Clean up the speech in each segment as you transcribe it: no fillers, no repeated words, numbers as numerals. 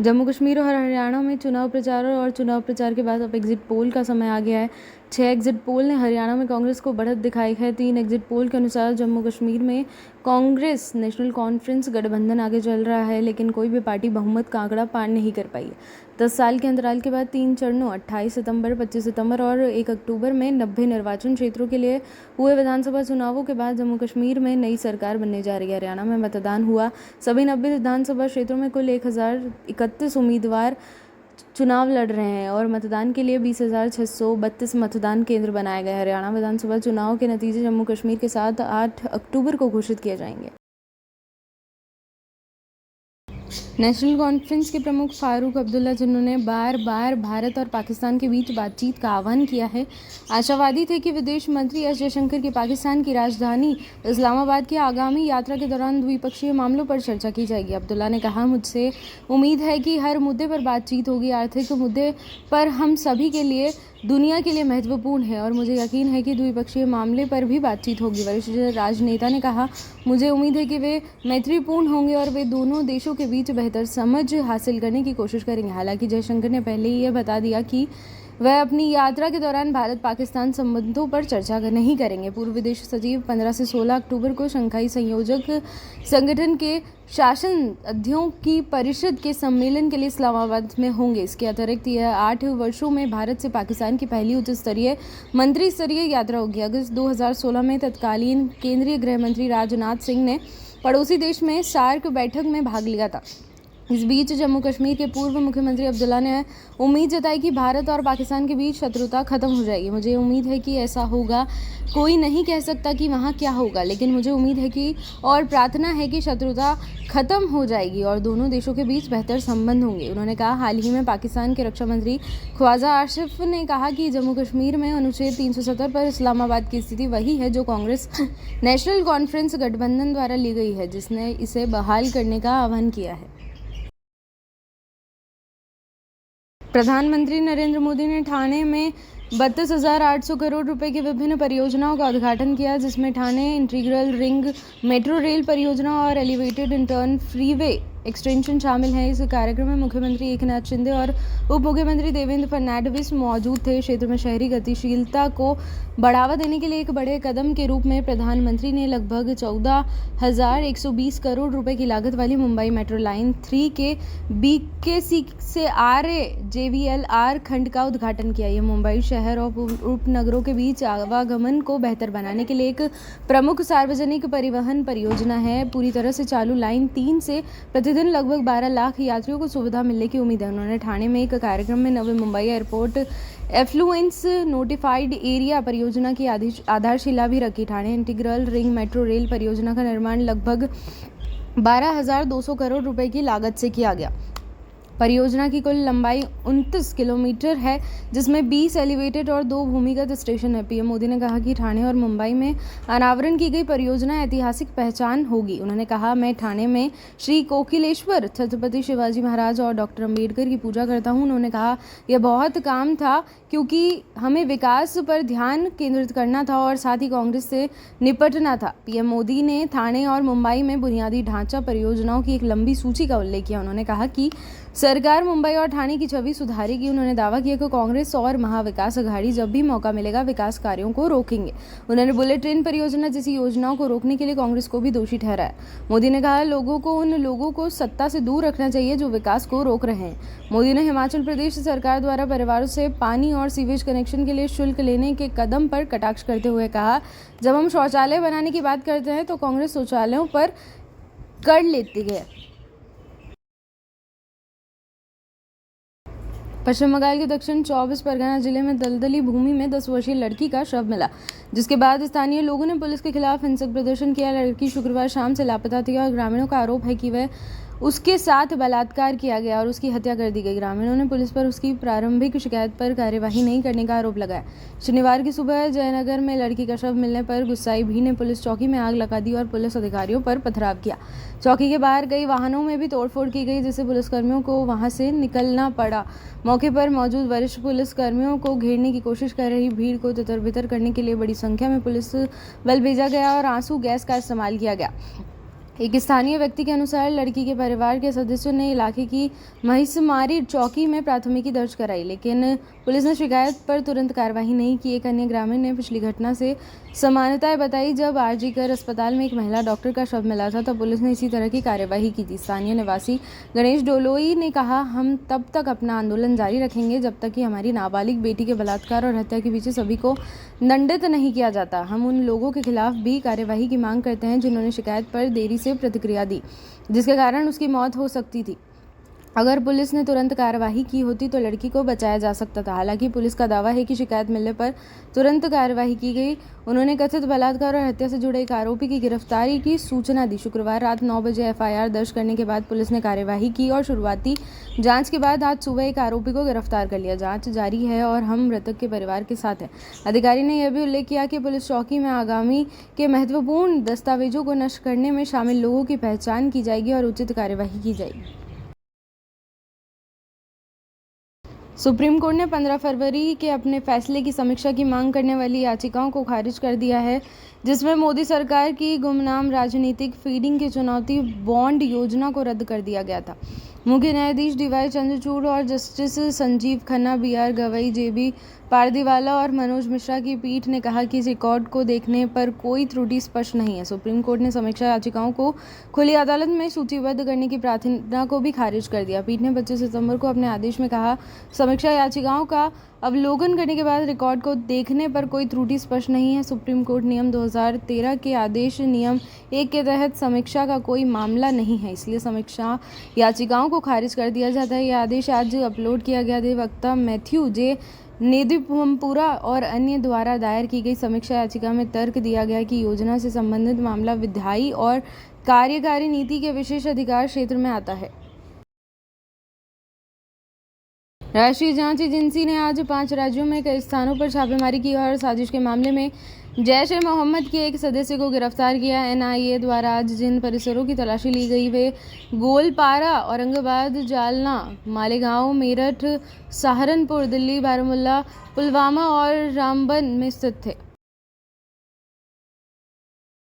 जम्मू कश्मीर और हरियाणा में चुनाव प्रचार और चुनाव प्रचार के बाद अब एग्जिट पोल का समय आ गया है। 6 एग्जिट पोल ने हरियाणा में कांग्रेस को बढ़त दिखाई है। 3 एग्जिट पोल के अनुसार जम्मू कश्मीर में कांग्रेस नेशनल कॉन्फ्रेंस गठबंधन आगे चल रहा है, लेकिन कोई भी पार्टी बहुमत का आंकड़ा पार नहीं कर पाई है। 10 साल के अंतराल के बाद 3 चरणों 28 सितंबर, 25 सितंबर और 1 अक्टूबर में 90 निर्वाचन क्षेत्रों के लिए हुए विधानसभा चुनावों के बाद जम्मू कश्मीर में नई सरकार बनने जा रही है। हरियाणा में मतदान हुआ। सभी 90 विधानसभा क्षेत्रों में कुल 1031 उम्मीदवार चुनाव लड़ रहे हैं और मतदान के लिए 20,632 मतदान केंद्र बनाए गए। हरियाणा विधानसभा चुनाव के नतीजे जम्मू कश्मीर के साथ 8 अक्टूबर को घोषित किए जाएंगे। नेशनल कॉन्फ्रेंस के प्रमुख फारूक अब्दुल्ला, जिन्होंने बार बार भारत और पाकिस्तान के बीच बातचीत का आह्वान किया है, आशावादी थे कि विदेश मंत्री एस जयशंकर की पाकिस्तान की राजधानी इस्लामाबाद की आगामी यात्रा के दौरान द्विपक्षीय मामलों पर चर्चा की जाएगी। अब्दुल्ला ने कहा, मुझसे उम्मीद है कि हर मुद्दे पर बातचीत होगी। आर्थिक मुद्दे पर हम सभी के लिए दुनिया के लिए महत्वपूर्ण है और मुझे यकीन है कि द्विपक्षीय मामले पर भी बातचीत होगी। वरिष्ठ राजनेता ने कहा, मुझे उम्मीद है कि वे मैत्रीपूर्ण होंगे और वे दोनों देशों के बीच बेहतर समझ हासिल करने की कोशिश करेंगे। हालांकि जयशंकर ने पहले ही यह बता दिया कि वह अपनी यात्रा के दौरान भारत पाकिस्तान संबंधों पर चर्चा नहीं करेंगे। पूर्व विदेश सचिव 15 से 16 अक्टूबर को शंघाई सहयोग संगठन के शासन अध्यक्षों की परिषद के सम्मेलन के लिए इस्लामाबाद में होंगे। इसके अतिरिक्त यह 8 वर्षों में भारत से पाकिस्तान की पहली उच्च स्तरीय मंत्री स्तरीय यात्रा होगी। अगस्त 2016 में तत्कालीन केंद्रीय गृह मंत्री राजनाथ सिंह ने पड़ोसी देश में सार्क बैठक में भाग लिया था। इस बीच जम्मू कश्मीर के पूर्व मुख्यमंत्री अब्दुल्ला ने उम्मीद जताई कि भारत और पाकिस्तान के बीच शत्रुता खत्म हो जाएगी। मुझे उम्मीद है कि ऐसा होगा। कोई नहीं कह सकता कि वहाँ क्या होगा, लेकिन मुझे उम्मीद है कि और प्रार्थना है कि शत्रुता खत्म हो जाएगी और दोनों देशों के बीच बेहतर संबंध होंगे। उन्होंने कहा, हाल ही में पाकिस्तान के रक्षा मंत्री ख्वाजा आसिफ ने कहा कि जम्मू कश्मीर में अनुच्छेद 370 पर इस्लामाबाद की स्थिति वही है जो कांग्रेस नेशनल कॉन्फ्रेंस गठबंधन द्वारा ली गई है, जिसने इसे बहाल करने का आह्वान किया है। प्रधानमंत्री नरेंद्र मोदी ने ठाणे में 32,800 करोड़ रुपए की विभिन्न परियोजनाओं का उद्घाटन किया, जिसमें Thane integral ring metro rail परियोजना और एलिवेटेड इंटर्न फ्रीवे एक्सटेंशन शामिल है। इस कार्यक्रम में मुख्यमंत्री एकनाथ शिंदे और उप मुख्यमंत्री देवेंद्र फडणवीस मौजूद थे। क्षेत्र में शहरी गतिशीलता को बढ़ावा देने के लिए एक बड़े कदम के रूप में प्रधानमंत्री ने लगभग 14,120 करोड़ रुपए की लागत वाली मुंबई मेट्रो लाइन 3 के BKC से आरए JVLR खंड का उद्घाटन किया। यह मुंबई शहर और उपनगरों के बीच आवागमन को बेहतर बनाने के लिए एक प्रमुख सार्वजनिक परिवहन परियोजना है। पूरी तरह से चालू लाइन 3 से प्रतिदिन लगभग 12 लाख यात्रियों को सुविधा मिलने की उम्मीद है। उन्होंने ठाणे में एक कार्यक्रम में Navi Mumbai airport influence notified area परियोजना की आधारशिला भी रखी। Thane integral ring metro rail परियोजना का निर्माण लगभग 12,200 करोड़ रुपए की लागत से किया गया। परियोजना की कुल लंबाई 29 किलोमीटर है, जिसमें 20 एलिवेटेड और 2 भूमिगत स्टेशन है। पीएम मोदी ने कहा कि ठाणे और मुंबई में अनावरण की गई परियोजना ऐतिहासिक पहचान होगी। उन्होंने कहा, मैं ठाणे में श्री कोकिलेश्वर, छत्रपति शिवाजी महाराज और डॉक्टर अंबेडकर की पूजा करता हूं। उन्होंने कहा, यह बहुत काम था क्योंकि हमें विकास पर ध्यान केंद्रित करना था और साथ ही कांग्रेस से निपटना था। पीएम मोदी ने ठाणे और मुंबई में बुनियादी ढांचा परियोजनाओं की एक लंबी सूची का उल्लेख किया। उन्होंने कहा कि सरकार मुंबई और ठाणे की छवि सुधारेगी। उन्होंने दावा किया कि कांग्रेस और महाविकास अघाड़ी जब भी मौका मिलेगा विकास कार्यों को रोकेंगे। उन्होंने बुलेट ट्रेन परियोजना जैसी योजनाओं को रोकने के लिए कांग्रेस को भी दोषी ठहराया। मोदी ने कहा, लोगों को उन लोगों को सत्ता से दूर रखना चाहिए जो विकास को रोक रहे हैं। मोदी ने हिमाचल प्रदेश सरकार द्वारा परिवारों से पानी और सीवेज कनेक्शन के लिए शुल्क लेने के कदम पर कटाक्ष करते हुए कहा, जब हम शौचालय बनाने की बात करते हैं तो कांग्रेस शौचालयों पर कर लेती है। पश्चिम बंगाल के दक्षिण 24 परगना जिले में दलदली भूमि में 10 वर्षीय लड़की का शव मिला, जिसके बाद स्थानीय लोगों ने पुलिस के खिलाफ हिंसक प्रदर्शन किया। लड़की शुक्रवार शाम से लापता थी और ग्रामीणों का आरोप है कि वह उसके साथ बलात्कार किया गया और उसकी हत्या कर दी गई। ग्रामीणों ने पुलिस पर उसकी प्रारंभिक शिकायत पर कार्यवाही नहीं करने का आरोप लगाया। शनिवार की सुबह जयनगर में लड़की का शव मिलने पर गुस्साई भीड़ ने पुलिस चौकी में आग लगा दी और पुलिस अधिकारियों पर पथराव किया। चौकी के बाहर कई वाहनों में भी तोड़फोड़ की गई, जिससे पुलिसकर्मियों को वहां से निकलना पड़ा। मौके पर मौजूद वरिष्ठ पुलिसकर्मियों को घेरने की कोशिश कर रही भीड़ को तितर-बितर करने के लिए बड़ी संख्या में पुलिस बल भेजा गया और आंसू गैस का इस्तेमाल किया गया। एक स्थानीय व्यक्ति के अनुसार लड़की के परिवार के सदस्यों ने इलाके की महिसमारी चौकी में प्राथमिकी दर्ज कराई, लेकिन पुलिस ने शिकायत पर तुरंत कार्रवाई नहीं की। एक अन्य ग्रामीण ने पिछली घटना से समानताएं बताई। जब आरजीकर अस्पताल में एक महिला डॉक्टर का शव मिला था तब पुलिस ने इसी तरह की कार्यवाही की थी। स्थानीय निवासी गणेश डोलोई ने कहा, हम तब तक अपना आंदोलन जारी रखेंगे जब तक कि हमारी नाबालिग बेटी के बलात्कार और हत्या के पीछे सभी को दंडित नहीं किया जाता। हम उन लोगों के खिलाफ भी कार्यवाही की मांग करते हैं जिन्होंने शिकायत पर देरी से प्रतिक्रिया दी, जिसके कारण उसकी मौत हो सकती थी। अगर पुलिस ने तुरंत कार्रवाई की होती तो लड़की को बचाया जा सकता था। हालांकि पुलिस का दावा है कि शिकायत मिलने पर तुरंत कार्रवाई की गई। उन्होंने कथित बलात्कार और हत्या से जुड़े एक आरोपी की गिरफ्तारी की सूचना दी। शुक्रवार रात 9 बजे एफआईआर दर्ज करने के बाद पुलिस ने कार्यवाही की और शुरुआती जांच के बाद आज सुबह एक आरोपी को गिरफ्तार कर लिया। जांच जारी है और हम मृतक के परिवार के साथ हैं। अधिकारी ने यह भी उल्लेख किया कि पुलिस चौकी में आगामी के महत्वपूर्ण दस्तावेजों को नष्ट करने में शामिल लोगों की पहचान की जाएगी और उचित कार्यवाही की जाएगी। सुप्रीम कोर्ट ने 15 फरवरी के अपने फैसले की समीक्षा की मांग करने वाली याचिकाओं को खारिज कर दिया है, जिसमें मोदी सरकार की गुमनाम राजनीतिक फीडिंग की चुनौती बॉन्ड योजना को रद्द कर दिया गया था। मुख्य न्यायाधीश डीवाई चंद्रचूड़ और जस्टिस संजीव खन्ना, बीआर गवई, जेबी पारदीवाला और मनोज मिश्रा की पीठ ने कहा कि इस रिकॉर्ड को देखने पर कोई त्रुटि स्पष्ट नहीं है। सुप्रीम कोर्ट ने समीक्षा याचिकाओं को खुली अदालत में सूचीबद्ध करने की प्रार्थना को भी खारिज कर दिया। पीठ ने 25 सितंबर को अपने आदेश में कहा, समीक्षा याचिकाओं का अवलोकन करने के बाद रिकॉर्ड को देखने पर कोई त्रुटि स्पष्ट नहीं है। सुप्रीम कोर्ट नियम 2013 के आदेश नियम 1 के तहत समीक्षा का कोई मामला नहीं है, इसलिए समीक्षा याचिकाओं को खारिज कर दिया जाता है। यह आदेश आज अपलोड किया गया। अधिवक्ता मैथ्यू जे नेदुपुरा और अन्य द्वारा दायर की गई समीक्षा याचिका में तर्क दिया गया कि योजना से संबंधित मामला विधायी और कार्यकारी नीति के विशेष अधिकार क्षेत्र में आता है। राष्ट्रीय जांच एजेंसी ने आज 5 राज्यों में कई स्थानों पर छापेमारी की और साजिश के मामले में जैश ए मोहम्मद के एक सदस्य को गिरफ्तार किया। एनआईए द्वारा आज जिन परिसरों की तलाशी ली गई वे गोलपारा, औरंगाबाद, जालना, मालेगांव, मेरठ, सहारनपुर, दिल्ली, बारामूला, पुलवामा और रामबन में स्थित थे।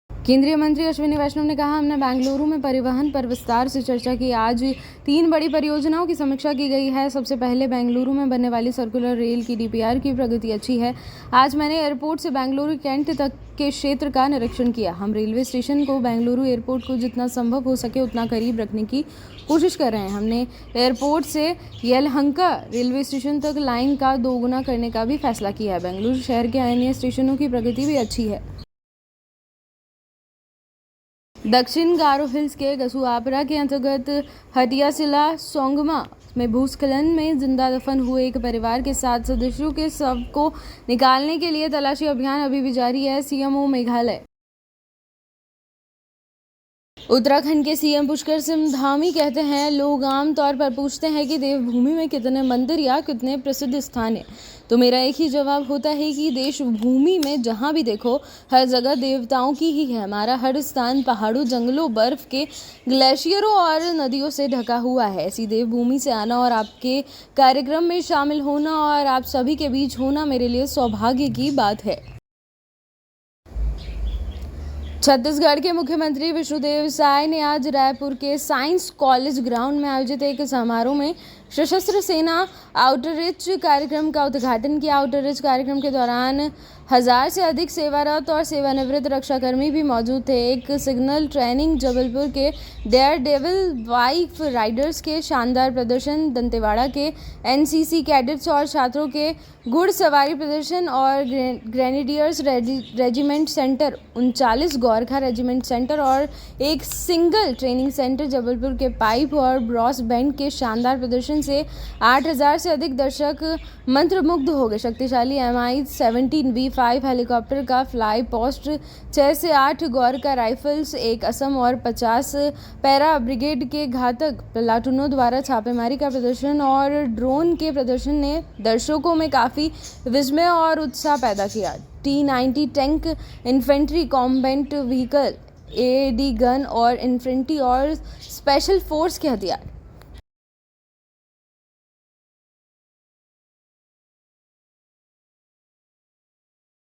केंद्रीय मंत्री अश्विनी वैष्णव ने कहा, हमने बेंगलुरु में परिवहन पर विस्तार से चर्चा की। आज 3 बड़ी परियोजनाओं की समीक्षा की गई है। सबसे पहले बेंगलुरु में बनने वाली सर्कुलर रेल की डीपीआर की प्रगति अच्छी है। आज मैंने एयरपोर्ट से बेंगलुरु कैंट तक के क्षेत्र का निरीक्षण किया। हम रेलवे स्टेशन को बेंगलुरु एयरपोर्ट को जितना संभव हो सके उतना करीब रखने की कोशिश कर रहे हैं। हमने एयरपोर्ट से यलहंका रेलवे स्टेशन तक लाइन का 2 गुना करने का भी फैसला किया है। बेंगलुरु शहर के अन्य स्टेशनों की प्रगति भी अच्छी है। दक्षिण गारो हिल्स के गसुआपरा के अंतर्गत हटियासिला सोंगमा में भूस्खलन में जिंदा दफन हुए एक परिवार के 7 सदस्यों के शव को निकालने के लिए तलाशी अभियान अभी भी जारी है। सीएमओ मेघालय उत्तराखंड के सीएम पुष्कर सिंह धामी कहते हैं, लोग आम तौर पर पूछते हैं कि देवभूमि में कितने मंदिर या कितने प्रसिद्ध स्थान हैं, तो मेरा एक ही जवाब होता है कि देशभूमि में जहाँ भी देखो हर जगह देवताओं की ही है। हमारा हर स्थान पहाड़ों, जंगलों, बर्फ के ग्लेशियरों और नदियों से ढका हुआ है। ऐसी देवभूमि से आना और आपके कार्यक्रम में शामिल होना और आप सभी के बीच होना मेरे लिए सौभाग्य की बात है। छत्तीसगढ़ के मुख्यमंत्री विष्णुदेव साय ने आज रायपुर के साइंस कॉलेज ग्राउंड में आयोजित एक समारोह में सशस्त्र सेना आउटरीच कार्यक्रम का उद्घाटन किया। आउटरीच कार्यक्रम के दौरान 1000 से अधिक सेवारत और सेवानिवृत्त रक्षाकर्मी भी मौजूद थे। एक सिग्नल ट्रेनिंग, जबलपुर के डेयर डेविल वाइफ राइडर्स के शानदार प्रदर्शन, दंतेवाड़ा के एनसीसी कैडेट्स और छात्रों के घुड़सवारी प्रदर्शन और grenadiers regiment centre, 39 Gorkha regiment centre और एक सिंगल ट्रेनिंग सेंटर जबलपुर के पाइप और ब्रॉस बैंड के शानदार प्रदर्शन से 8000 से अधिक दर्शक मंत्रमुग्ध हो गए। शक्तिशाली MI-17V5 हेलीकॉप्टर का फ्लाई पोस्ट, 6 से 8 गोरखा राइफल्स, एक असम और 50 पैरा ब्रिगेड के घातक प्लाटूनों द्वारा छापेमारी का प्रदर्शन और ड्रोन के प्रदर्शन ने दर्शकों में काफ़ी विस्मय और उत्साह पैदा किया। T-90 tank, infantry combat vehicle, AAD gun और इन्फेंट्री और स्पेशल फोर्स के हथियार